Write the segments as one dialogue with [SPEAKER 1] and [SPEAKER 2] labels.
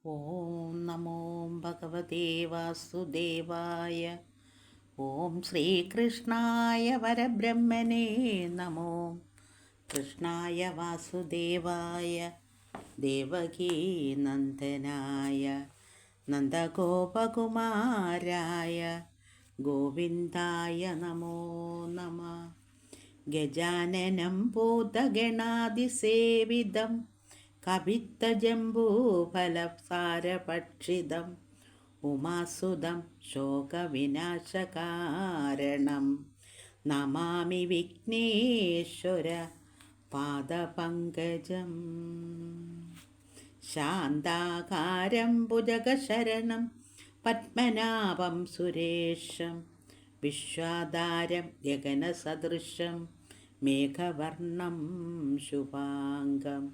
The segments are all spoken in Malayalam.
[SPEAKER 1] ഓം നമോ ഭഗവതേ വാസുദേവായ. ഓം ശ്രീകൃഷ്ണായ പരബ്രഹ്മനേ നമോ. കൃഷ്ണായ വാസുദേവായ ദേവകീ നന്ദനായ നന്ദഗോപകുമാരായ ഗോവിന്ദായ നമോ നമഃ. ഗജാനനം ഭൂതഗണാതിസേവിതം കവിത്തജംബൂഫലസാരഭക്ഷിതം ഉമാസുതം ശോകവിനാശകാരണം നമാമി വിഘ്നേശ്വര പാദപങ്കജം. ശാന്താകാരം ഭുജഗശരണം പത്മനാഭം സുരേശം വിശ്വാധാരം ഗഗനസദൃശം മേഘവർണം ശുഭാംഗം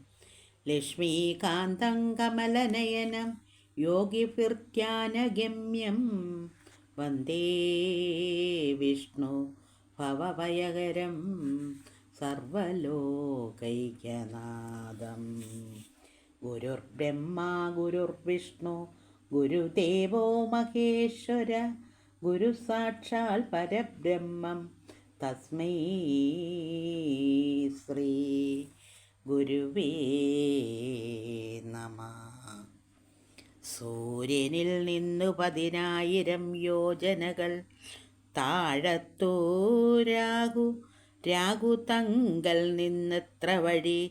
[SPEAKER 1] ലക്ഷ്മീകാന്തം കമലനയനം യോഗിഭിർധ്യാനഗമ്യം വന്ദേ വിഷ്ണു ഭവഭയകരം സർവലോകൈക്യനാഥം. ഗുരുർബ്രഹ്മാ ഗുരുർവിഷ്ണു ഗുരുദേവോ മഹേശ്വര ഗുരു സാക്ഷാൽ പരബ്രഹ്മം തസ്മൈ ശ്രീ ഗുരുവേ നമഃ. സൂര്യനിൽ നിന്നു 10,000 യോജനകൾ താഴത്തു രാഹുതങ്കൽ നിന്നെത്ര വഴി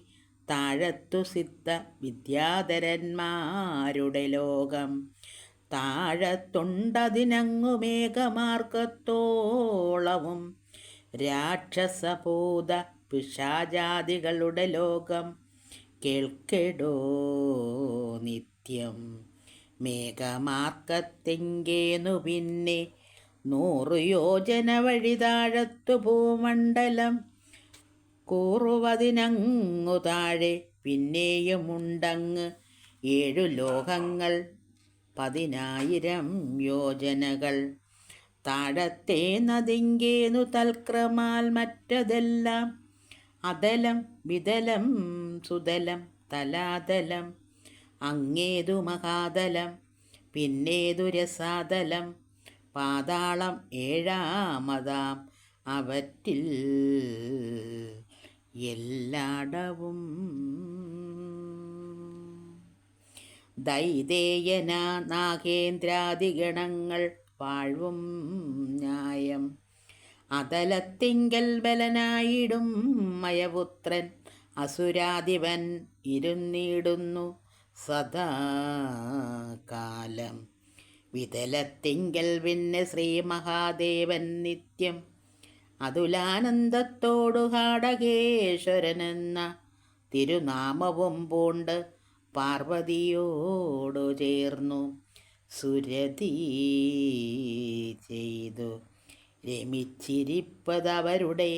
[SPEAKER 1] താഴത്തു സിദ്ധ വിദ്യാധരന്മാരുടെ ലോകം താഴത്തുണ്ടതിനങ്ങു മേഘമാർഗത്തോളവും രാക്ഷസഭൂത പിശാചാദികളുടെ ലോകം കേൾക്കെടോ നിത്യം. മേഘമാർഗത്തിങ്കേന്നു പിന്നെ 100 യോജന വഴി താഴത്തു ഭൂമണ്ഡലം കൂറുവതിനങ്ങു താഴെ പിന്നെയുമുണ്ടങ്ങ് 7 ലോകങ്ങൾ 10,000 യോജനകൾ. താഴത്തെ നദിങ്കേന്നു തൽക്രമാൽ മറ്റതെല്ലാം അതലം വിതലം സുതലം തലാതലം. അങ്ങേതു മഹാതലം പിന്നേതു രസാതലം പാതാളം 7ാമതാം അവറ്റിൽ എല്ലാടവും. ദൈതേയന നാഗേന്ദ്രാദിഗണങ്ങൾ വാഴ്വും ന്യായം അതലത്തിങ്കൽ ബലനായിടും മയപുത്രൻ അസുരാധിപൻ ഇരുന്നിടുന്നു സദാകാലം. വിതലത്തിങ്കൽ പിന്നെ ശ്രീ മഹാദേവൻ നിത്യം അതുലാനന്ദത്തോടു ഹാടകേശ്വരനെന്ന തിരുനാമവും പൂണ്ട് പാർവതിയോടു ചേർന്നു സുരതി ചെയ്തു രമിച്ചിരിപ്പതവരുടെ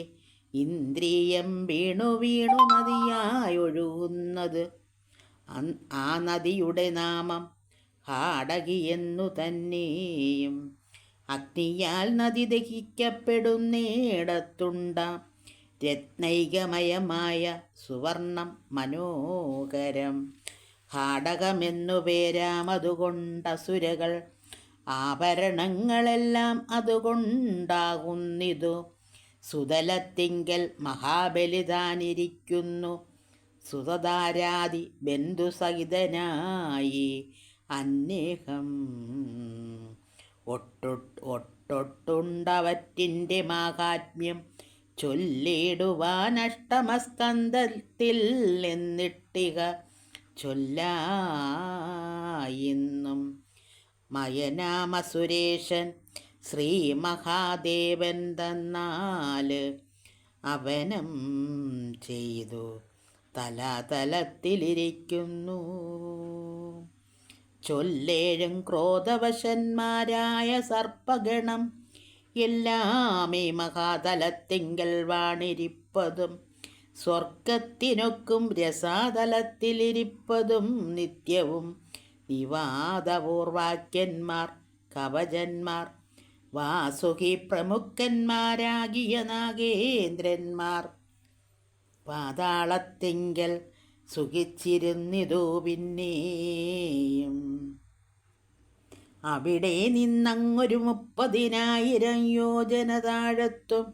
[SPEAKER 1] ഇന്ദ്രിയം വീണു വീണു നദിയായൊഴുകുന്നത്. ആ നദിയുടെ നാമം ഹാടകിയെന്നു തന്നെയും. അഗ്നിയാൽ നദി ദഹിക്കപ്പെടുന്നിടത്തുണ്ട രത്നൈകമയമായ സുവർണം മനോഹരം ഹാടകമെന്നു പേരാമതുകൊണ്ടസുരകൾ ആഭരണങ്ങളെല്ലാം അതുകൊണ്ടാകുന്നിതു. സുതലത്തിങ്കൽ മഹാബലിതാനിരിക്കുന്നു സുതധാരാദി ബന്ധുസഹിതനായി അന്വേഹം. ഒട്ടൊട്ടുണ്ടവറ്റിൻ്റെ മാഹാത്മ്യം ചൊല്ലിടുവാൻ അഷ്ടമസ്കന്ധത്തിൽ എന്നിട്ടിക ചൊല്ലായിന്നും. മയനാമസുരേശൻ ശ്രീ മഹാദേവൻ തന്നാല് അവനം ചെയ്തു തലാതലത്തിലിരിക്കുന്നു. ചൊല്ലേഴും ക്രോധവശന്മാരായ സർപ്പഗണം എല്ലാമേ മഹാതലത്തിങ്കൽ വാണിരിപ്പതും സ്വർഗത്തിനൊക്കും രസാതലത്തിലിരിപ്പതും നിത്യവും നിവാദപൂർവാക്യന്മാർ കവചന്മാർ വാസുകി പ്രമുഖന്മാരാകിയ നാഗേന്ദ്രന്മാർ പാതാളത്തിങ്കൽ സുഖിച്ചിരുന്നിതു പിന്നെയും. അവിടെ നിന്നങ്ങൊരു 30,000 യോജന താഴത്തും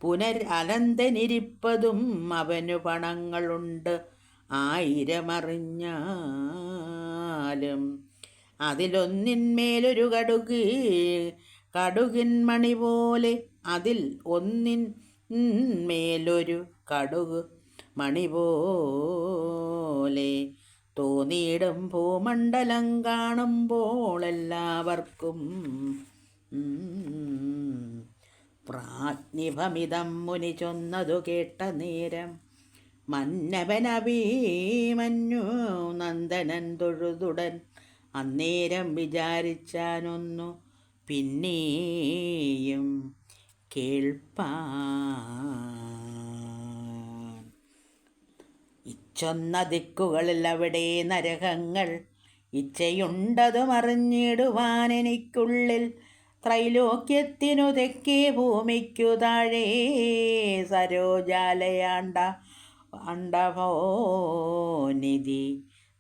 [SPEAKER 1] പുനരനന്തനിരിപ്പതും അവനു പണങ്ങളുണ്ട് 1000 അറിഞ്ഞാലും. അതിലൊന്നിന്മേലൊരു കടുകിൻ മണി പോലെ, അതിൽ ഒന്നിന്മേലൊരു കടുക് മണി പോലെ തോന്നിയിടും ഭൂമണ്ഡലം കാണുമ്പോൾ എല്ലാവർക്കും. പ്രാജ്ഞിഭമിതം മുനി ചൊന്നതു കേട്ട നേരം മന്നവനഭിമന്യു നന്ദനൻ തൊഴുതുടൻ അന്നേരം വിചാരിച്ചാനൊന്നു പിന്നെയും കേൾപ്പാൻ. ഇച്ചൊന്ന ദിക്കുകളിൽ അവിടെ നരകങ്ങൾ ഇച്ഛയുണ്ടതും അറിഞ്ഞിടുവാൻ എനിക്കുള്ളിൽ. ത്രൈലോക്യത്തിനു തെക്കേ ഭൂമിക്കു താഴെ സരോജാലയാണ്ട അണ്ടഭോനിധി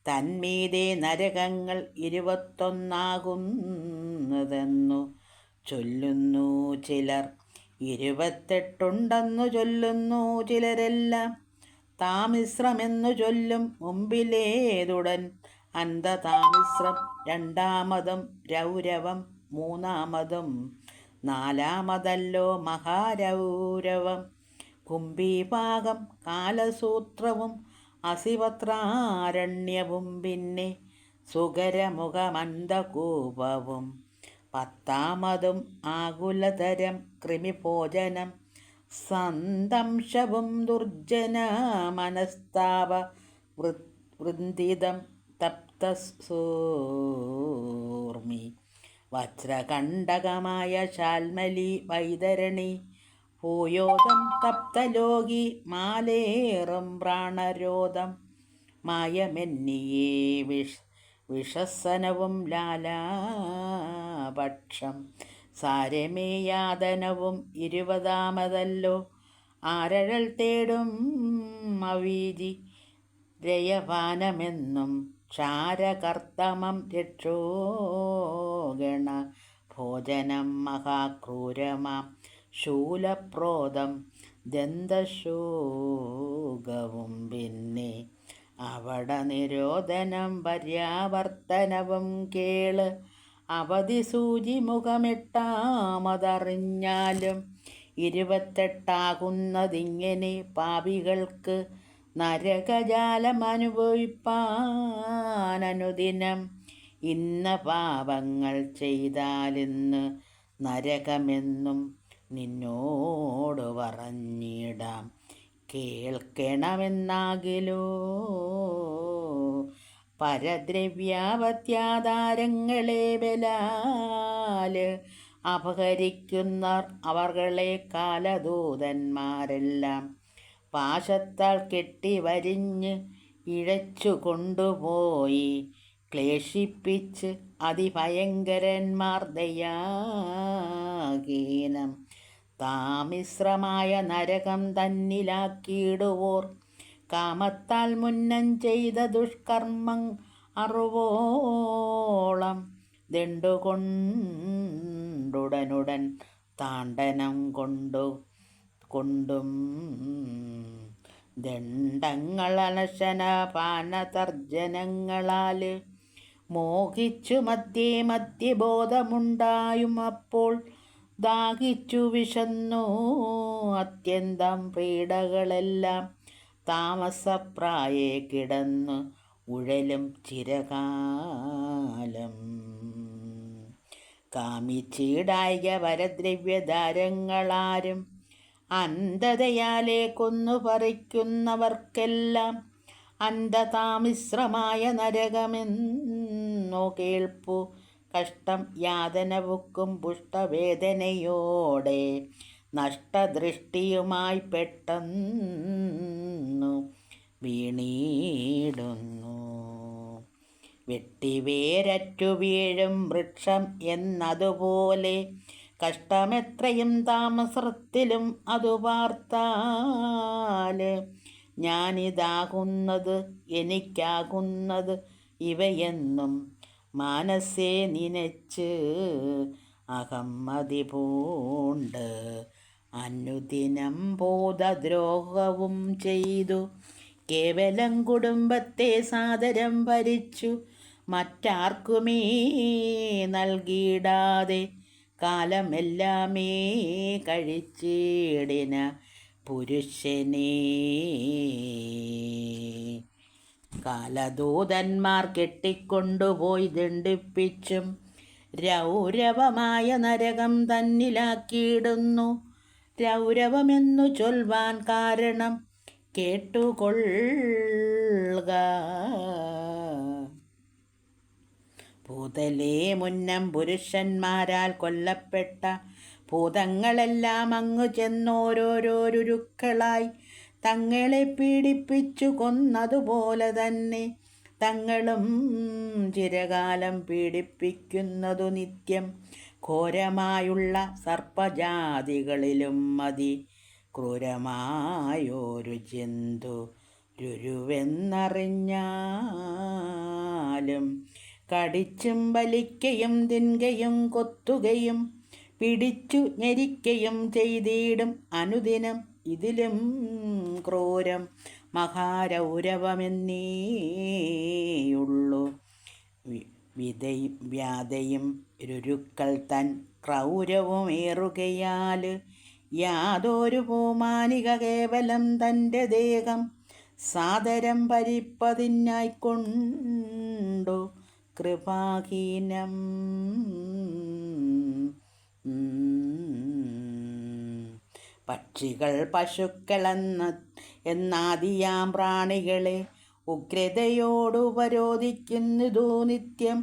[SPEAKER 1] തന്മീതെ നരകങ്ങൾ 21 ചൊല്ലുന്നു ചിലർ. 28 ചൊല്ലുന്നു ചിലരെല്ലാം. താമിശ്രമെന്നു ചൊല്ലും മുമ്പിലേതുടൻ അന്ധതാമിശ്രം, രണ്ടാമതും രൗരവം, മൂന്നാമതും നാലാമതല്ലോ മഹാരൗരവം. കുംഭീപാകം കാലസൂത്രവും അസിപത്രാരണ്യവും പിന്നെ സുഖരമുഖമന്ദകൂപവും. 10-മതും ആകുലതരം കൃമിഭോജനം, സന്തംശവും ദുർജന മനസ്താപ വൃന്ദിതം തപ്തസൂർമി. വജ്രകണ്ടകമായ ശാൽമലി വൈതരണി ഭൂയോധം തപ്തലോകി മാലേറും പ്രാണരോധം. മായമെന്നിയേ വിഷസനവും ലാലാപക്ഷം സാരമേയാതനവും 20-മതല്ലോ. ആരഴൽ തേടും അവീതി രയപാനമെന്നും ക്ഷാരകർത്തമം രക്ഷോഗണ ഭോജനം മഹാക്രൂരമാം ശൂലപ്രോതം ദന്തശോകവും പിന്നെ അവട നിരോധനം പര്യാവർത്തനവും കേള്. അവധി സൂചി മുഖമിട്ടാമതറിഞ്ഞാലും 28 പാപികൾക്ക് നരകജാലമനുഭവിപ്പാനനുദിനം. ഇന്ന പാപങ്ങൾ ചെയ്താലിന്ന് നരകമെന്നും നിന്നോട് പറഞ്ഞിടാം കേൾക്കണമെന്നാകിലോ. പരദ്രവ്യാപത്യാധാരങ്ങളെ ബലാല് അപഹരിക്കുന്നർ അവർകളെ കാലദൂതന്മാരെല്ലാം. പാശത്താൽ കെട്ടി വരിഞ്ഞ് ഇഴച്ചു കൊണ്ടുപോയി ക്ലേശിപ്പിച്ച് അതിഭയങ്കരന്മാർ ദയാഹീനം. താമിശ്രമായ നരകം തന്നിലാക്കിയിടുവോർ കാമത്താൽ മുന്നം ചെയ്ത ദുഷ്കർമ്മം അറുവോളം ദണ്ടുകൊണ്ടുടനുടൻ താണ്ഡനം കൊണ്ടും ദണ്ഡങ്ങൾ അനശനപാനതർജനങ്ങളാൽ മോഹിച്ചു മധ്യേ ബോധമുണ്ടായും അപ്പോൾ ദാഹിച്ചു വിശന്നു അത്യന്തം പീഡകളെല്ലാം താമസപ്രായേ കിടന്നു ഉഴലും ചിരകാലം. കാമിച്ചീടായിക പരദ്രവ്യധാരങ്ങളാരും അന്ധതയാലെ കൊന്നു പറിക്കുന്നവർക്കെല്ലാം അന്ധതാമിശ്രമായ നരകമെന്നോ കേൾപ്പു. കഷ്ടം യാതനവുക്കും പുഷ്ടവേദനയോടെ നഷ്ടദൃഷ്ടിയുമായി പെട്ടെന്നു വീണിടുന്നു. വെട്ടിവേരറ്റു വീഴും വൃക്ഷം എന്നതുപോലെ കഷ്ടമെത്രയും താമസത്തിലും അതു പാർത്താല് ഞാനിതാകുന്നത് എനിക്കാകുന്നത് ഇവയെന്നും മാനസേ നിനച്ച് അഹമ്മതി പൂണ്ട് അനുദിനം ബോധദ്രോഹവും ചെയ്തു. കേവലം കുടുംബത്തെ സാദരം ഭരിച്ചു മറ്റാർക്കുമേ നൽകിയിടാതെ കാലമെല്ലാമേ കഴിച്ചിടിന പുരുഷനേ. കാലദൂതന്മാർ കെട്ടിക്കൊണ്ടുപോയി ദണ്ഡിപ്പിച്ചും രൗരവമായ നരകം തന്നിലാക്കിയിടുന്നു. രൗരവമെന്നു ചൊൽവാൻ കാരണം കേട്ടുകൊള്ളുക. ഭൂതലേ മുന്നം പുരുഷന്മാരാൽ കൊല്ലപ്പെട്ട ഭൂതങ്ങളെല്ലാം അങ്ങു ചെന്നോരോരുരുക്കളായി തങ്ങളെ പീഡിപ്പിച്ചു കൊന്നതുപോലെ തന്നെ തങ്ങളും ചിരകാലം പീഡിപ്പിക്കുന്നതു നിത്യം ഘോരമായുള്ള സർപ്പജാതികളിലും മതി ക്രൂരമായൊരു ജന്തു രുരുവെന്നറിഞ്ഞാലും കടിച്ചും വലിക്കയും തിൻകയും കൊത്തുകയും പിടിച്ചു ഞെരിക്കയും ചെയ്തിടും അനുദിനം ഇതിലും ക്രൂരം മഹാരൗരവമെന്നേയുള്ളൂ. വ്യാധയും രുരുക്കൾ തൻ ക്രൗരവുമേറുകയാൽ യാതൊരു പൂമാനിക കേവലം തൻ്റെ ദേഹം സാദരം പരിപ്പതിനായിക്കൊണ്ടു കൃപാഹീനം. പക്ഷികൾ എന്നാദിയാം പ്രാണികളെ ഉഗ്രതയോട് ഉപരോധിക്കുന്നതു നിത്യം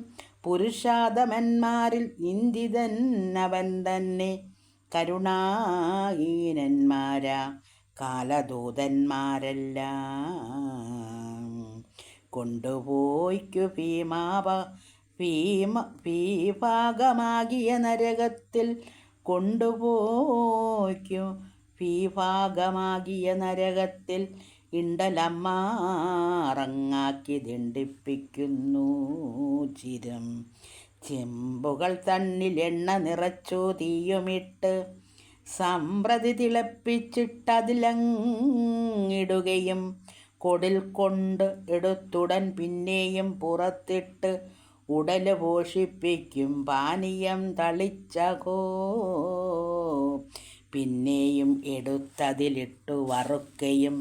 [SPEAKER 1] പുരുഷാധമന്മാരിൽ നിന്ദിതൻ അവൻ തന്നെ. കരുണാഹീനന്മാരാ കാലദൂതന്മാരെല്ലാം കൊണ്ടുപോയിക്കു ഭീഭാഗമാകിയ നരകത്തിൽ കൊണ്ടുപോയിക്കു ഭീഭാഗമാകിയ നരകത്തിൽ ഇണ്ടലമ്മാറങ്ങാക്കി ദണ്ഡിപ്പിക്കുന്നു ചിരം. ചെമ്പുകൾ തന്നിൽ എണ്ണ നിറച്ചു തീയുമിട്ട് സമ്പ്രതി തിളപ്പിച്ചിട്ടതിലങ്ങിടുകയും കൊടിൽ കൊണ്ട് എടുത്തുടൻ പിന്നെയും പുറത്തിട്ട് ഉടല് പോഷിപ്പിക്കും പാനീയം തളിച്ചകോ. പിന്നെയും എടുത്തതിലിട്ടു വറുക്കയും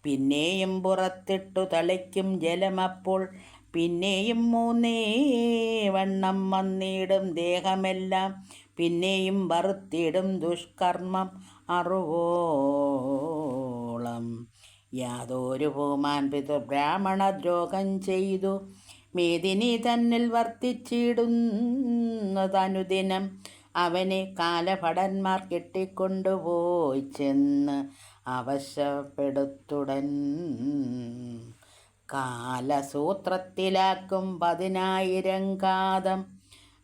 [SPEAKER 1] പിന്നെയും പുറത്തിട്ടു തളിക്കും ജലമപ്പോൾ പിന്നെയും മൂന്നേ വണ്ണം വന്നിടും ദേഹമെല്ലാം പിന്നെയും വറുത്തിടും ദുഷ്കർമ്മം അറുവോളം. യാതൊരു പൂമാൻ പിതൃബ്രാഹ്മണദ്രോഹം ചെയ്തു മേദിനി തന്നിൽ വർത്തിച്ചിടുന്നതനുദിനം അവനെ കാലഭടന്മാർ കെട്ടിക്കൊണ്ടുപോയി ചെന്ന് അവശപ്പെടുത്തുടൻ കാലസൂത്രത്തിലാക്കും 10,000 കാതം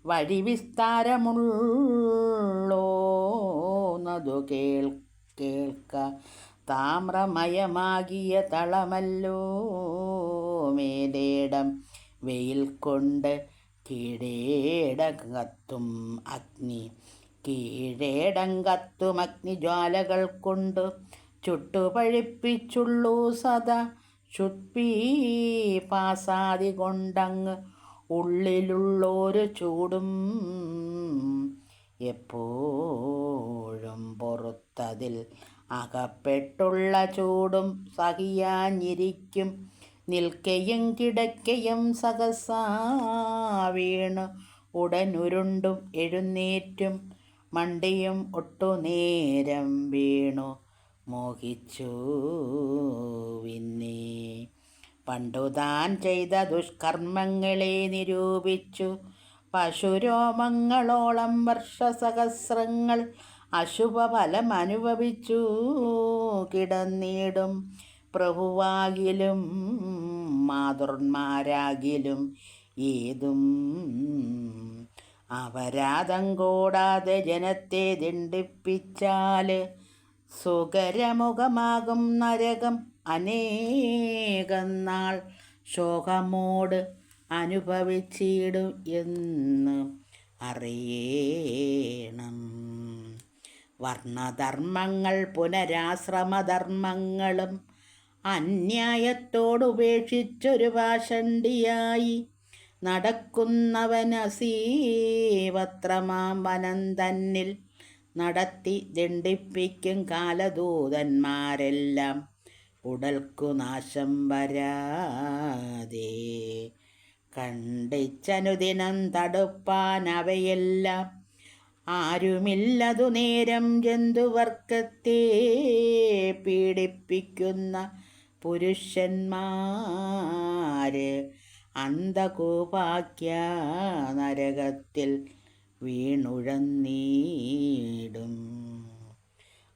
[SPEAKER 1] വഴി വിസ്താരമുള്ളോന്നതു കേൾക്ക. താമ്രമയമാകിയ തളമല്ലോ മേലേടം വെയിൽ കൊണ്ട് കീഴേടം കത്തും അഗ്നിജ്വാലകൾ കൊണ്ട് ചുട്ടുപഴിപ്പിച്ചുള്ളൂ സദാ പാസാദി കൊണ്ടങ്ങ് ഉള്ളിലുള്ളൊരു ചൂടും എപ്പോഴും പുറത്തതിൽ അകപ്പെട്ടുള്ള ചൂടും സഹിയാഞ്ഞിരിക്കും. നിൽക്കയും കിടക്കയും സഹസാ വീണു ഉടനുരുണ്ടും എഴുന്നേറ്റും മണ്ടിയും ഒട്ടുനേരം വീണു മോഹിച്ചു പിന്നെ. പണ്ടുതാൻ ചെയ്ത ദുഷ്കർമ്മങ്ങളെ നിരൂപിച്ചു പശുരോമങ്ങളോളം വർഷസഹസ്രങ്ങൾ അശുഭഫലം അനുഭവിച്ചു കിടന്നിടും. പ്രഭുവാകിലും മാതൃന്മാരാകിലും ഏതും അപരാധം കൂടാതെ ജനത്തെ ദണ്ഡിപ്പിച്ചാൽ സുഖരമുഖമാകും നരകം. അനേകം നാൾ ശോകമോട് അനുഭവിച്ചിടും എന്ന് അറിയണം. വർണ്ണധർമ്മങ്ങൾ പുനരാശ്രമധർമ്മങ്ങളും അന്യായത്തോടുപേക്ഷിച്ചൊരു പാഷണ്ഡിയായി നടക്കുന്നവനസീവത്രമാം വനം തന്നിൽ നടത്തി ദണ്ഡിപ്പിക്കും കാലദൂതന്മാരെല്ലാം ഉടൽക്കു നാശം വരാതെ. കണ്ടിച്ചനുദിനം തടുപ്പാൻ അവയെല്ലാം ആരുമില്ലതു നേരം ജന്തുവർഗത്തെ പീഡിപ്പിക്കുന്ന പുരുഷന്മാര് അന്ധകൂപാക്യ നരകത്തിൽ വീണുഴന്നീടും.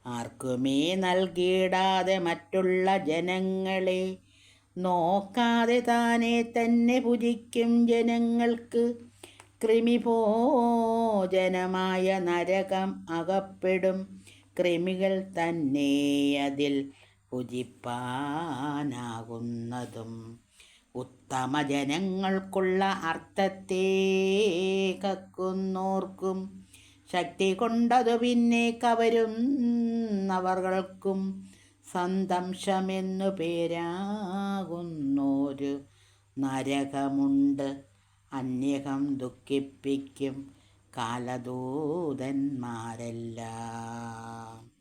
[SPEAKER 1] ആർക്കുമേ നൽകിയിടാതെ മറ്റുള്ള ജനങ്ങളെ നോക്കാതെ താനെ തന്നെ ഭുജിക്കും ജനങ്ങൾക്ക് കൃമിഭോജനമായ നരകം അകപ്പെടും. കൃമികൾ തന്നെ അതിൽ ഭുജിപ്പാനാകുന്നതും. ഉത്തമ ജനങ്ങൾക്കുള്ള അർത്ഥത്തെ കക്കുന്നോർക്കും ശക്തി കൊണ്ടതു പിന്നെ കവരുന്നവർക്കും സന്തംശമെന്നു പേരാകുന്നൊരു നരകമുണ്ട്. അന്യകം ദുഃഖിപ്പിക്കും കാലദൂതന്മാരെല്ലാം.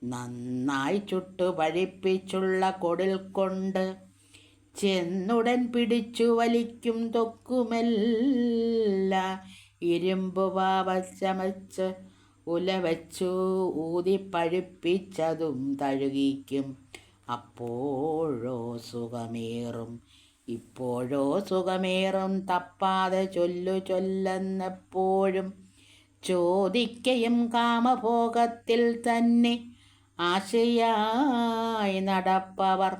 [SPEAKER 1] നന്നായി ചുട്ടു പഴിപ്പിച്ചുള്ള കൊടിൽ കൊണ്ട് ചെന്നുടൻ പിടിച്ചു വലിക്കും തൊക്കുമല്ല. ഇരുമ്പു പാവച്ചമച്ച് ഉലവച്ചു ഊതി പഴിപ്പിച്ചതും തഴുകിക്കും. അപ്പോഴോ സുഖമേറും ഇപ്പോഴോ സുഖമേറും തപ്പാതെ ചൊല്ലെന്നെപ്പോഴും ചോദിക്കയും കാമഭോഗത്തിൽ തന്നെ ആശയായി നടപ്പവർ.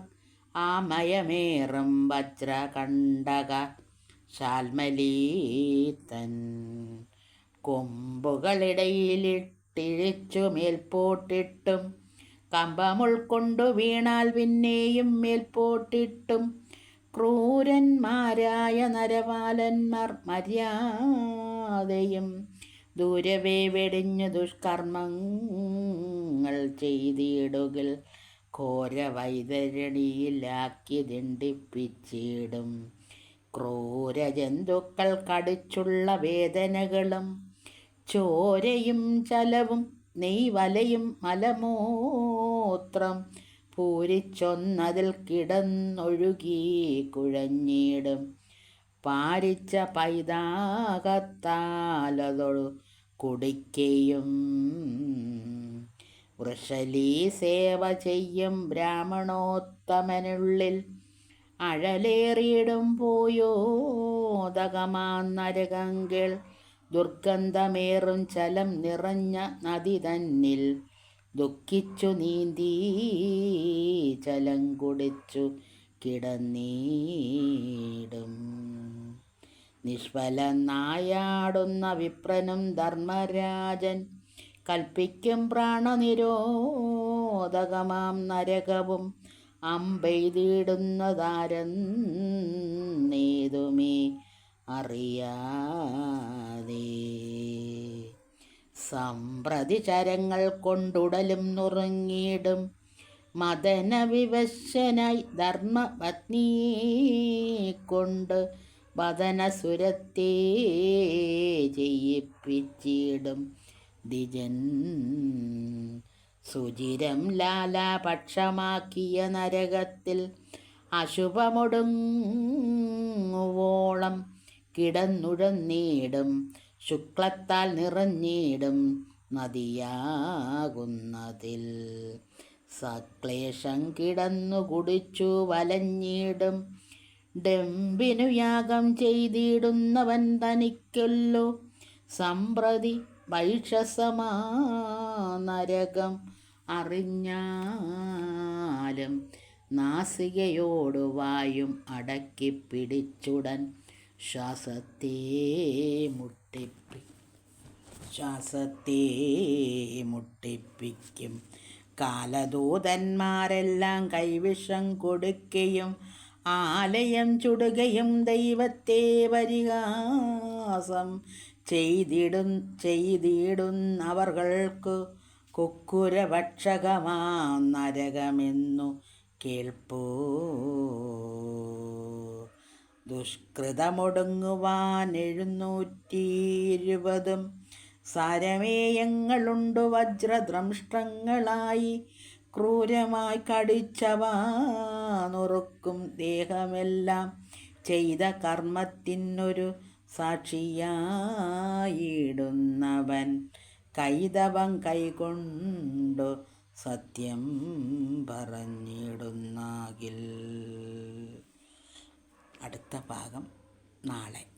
[SPEAKER 1] ആമയമേറും വജ്രകണ്ടക ശാൽമലീത്തൻ കൊമ്പുകളിടയിലിട്ടിഴിച്ചു മേൽപോട്ടിട്ടും കമ്പമുൾക്കൊണ്ടു വീണാൽ പിന്നെയും മേൽപോട്ടിട്ടും ക്രൂരന്മാരായ നരപാലന്മാർ മര്യാദയും ദൂരവേ വെടിഞ്ഞു ദുഷ്കർമ്മങ്ങൾ ചെയ്തിടുകിൽ ഘോരവൈതരണിയിലാക്കി ദണ്ഡിപ്പിച്ചിടും. ക്രൂരജന്തുക്കൾ കടിച്ചുള്ള വേദനകളും ചോരയും ചലവും നെയ്വലയും മലമൂത്രം പൂരിച്ചൊന്നതിൽ കിടന്നൊഴുകി കുഴഞ്ഞിടും. പാരിച്ച പൈതാകത്താലതൊഴു കുടിക്കയും വൃഷലീ സേവ ചെയ്യും ബ്രാഹ്മണോത്തമനുള്ളിൽ അഴലേറിയിടും പോയോദകമാം നരകങ്ങൾ. ദുർഗന്ധമേറും ചലം നിറഞ്ഞ നദി തന്നിൽ ദുഃഖിച്ചു നീന്തി ചലം കുടിച്ചു കിടന്നീടും. നിഷ്ഫലനായാടുന്ന വിപ്രനും ധർമ്മരാജൻ കൽപ്പിക്കും പ്രാണനിരോധകമാം നരകവും അമ്പെയ്തിടുന്നതാരെന്നേതുമേ അറിയാതെ. സമ്പ്രതി ചരങ്ങൾ കൊണ്ടുടലും നുറുങ്ങിയിടും മദനവിവശനായി ധർമ്മപത്നിയെ കൊണ്ട് വദനസുരത്തെ ചെയ്യിപ്പിച്ചിടും ദ്വിജൻ. സുചിരം ലാലാപക്ഷമാക്കിയ നരകത്തിൽ അശുഭമൊടുങ്ങുവോളം കിടന്നുഴന്നീടും. ശുക്ലത്താൽ നിറഞ്ഞിടും നദിയാകുന്നതിൽ സക്ലേശം കിടന്നു കുടിച്ചു വലഞ്ഞിടും. ഡംബിനു യാഗം ചെയ്തിടുന്നവൻ തനിക്കല്ലോ സമ്പ്രതി വൈഷസമാ നരകം. അറിഞ്ഞാലും നാസികയോടു വായും അടക്കി പിടിച്ചുടൻ ശ്വാസത്തെ മുട്ടിപ്പിക്കും. കാലദൂതന്മാരെല്ലാം കൈവിഷം കൊടുക്കുകയും ആലയം ചുടുകയും ദൈവത്തെ പരിഹാസം ചെയ്തിടുന്നവർകൾക്കു കുക്കുരഭക്ഷകമാ നരകമെന്നു കേൾപ്പൂ. ദുഷ്കൃതമൊടുങ്ങുവാൻ 720 സാരമേയങ്ങളുണ്ടു വജ്രദ്രംഷ്ടങ്ങളായി. ക്രൂരമായി കടിച്ചവ നുറുക്കും ദേഹമെല്ലാം ചെയ്ത കർമ്മത്തിനൊരു സാക്ഷിയായിടുന്നവൻ കൈതവം കൈകൊണ്ടു സത്യം പറഞ്ഞിടുന്നാകിൽ. അടുത്ത ഭാഗം നാളെ.